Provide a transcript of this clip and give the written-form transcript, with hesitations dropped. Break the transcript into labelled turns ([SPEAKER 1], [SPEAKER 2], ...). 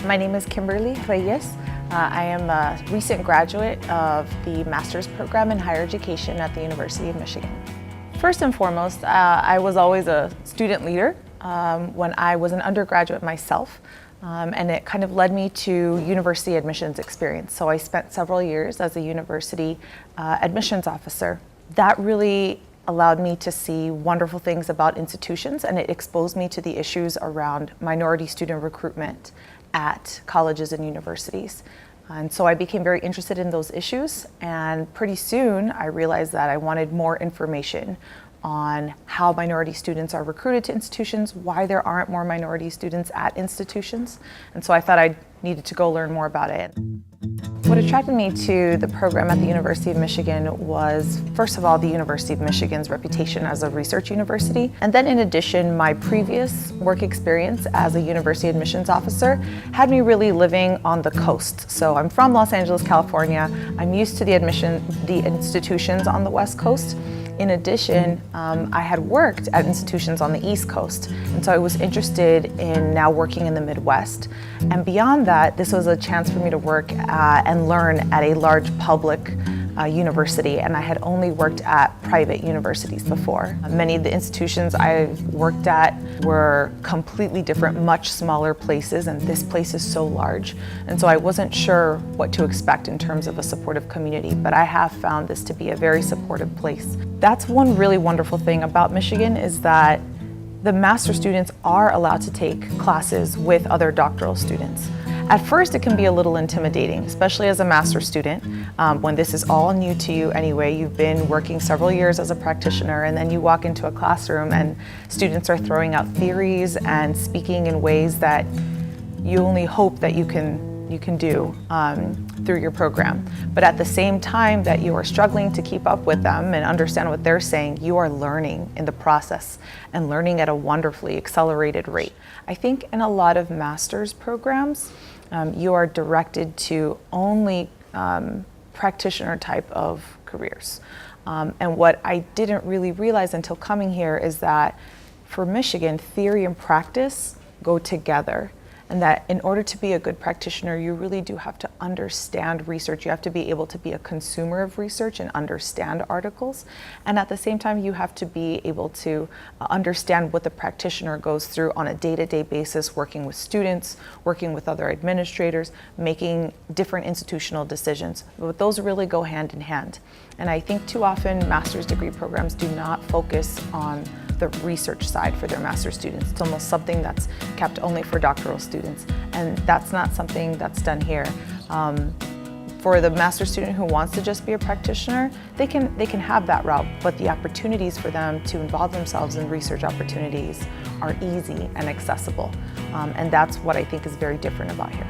[SPEAKER 1] My name is Kimberly Reyes. I am a recent graduate of the master's program in higher education at the University of Michigan. First and foremost, I was always a student leader when I was an undergraduate myself, and it kind of led me to university admissions experience. So I spent several years as a university admissions officer. That really allowed me to see wonderful things about institutions, and it exposed me to the issues around minority student recruitment at colleges and universities. And so I became very interested in those issues, and pretty soon I realized that I wanted more information on how minority students are recruited to institutions, why there aren't more minority students at institutions, and so I thought I needed to go learn more about it. What attracted me to the program at the University of Michigan was, first of all, the University of Michigan's reputation as a research university. And then in addition, my previous work experience as a university admissions officer had me really living on the coast. So I'm from Los Angeles, California. I'm used to the institutions on the West Coast. In addition, I had worked at institutions on the East Coast, and so I was interested in now working in the Midwest. And beyond that, this was a chance for me to work and learn at a large public university, and I had only worked at private universities before. Many of the institutions I've worked at were completely different, much smaller places, and this place is so large. And so I wasn't sure what to expect in terms of a supportive community, but I have found this to be a very supportive place. That's one really wonderful thing about Michigan, is that the master students are allowed to take classes with other doctoral students. At first, it can be a little intimidating, especially as a master's student, when this is all new to you anyway. You've been working several years as a practitioner, and then you walk into a classroom and students are throwing out theories and speaking in ways that you only hope that you can do through your program. But at the same time that you are struggling to keep up with them and understand what they're saying, you are learning in the process and learning at a wonderfully accelerated rate. I think in a lot of master's programs, you are directed to only practitioner type of careers. And what I didn't really realize until coming here is that for Michigan, theory and practice go together. And that in order to be a good practitioner, you really do have to understand research. You have to be able to be a consumer of research and understand articles. And at the same time, you have to be able to understand what the practitioner goes through on a day-to-day basis, working with students, working with other administrators, making different institutional decisions. But those really go hand in hand. And I think too often master's degree programs do not focus on the research side for their master's students. It's almost something that's kept only for doctoral students, and that's not something that's done here. For the master's student who wants to just be a practitioner, they can have that route, but the opportunities for them to involve themselves in research opportunities are easy and accessible, and that's what I think is very different about here.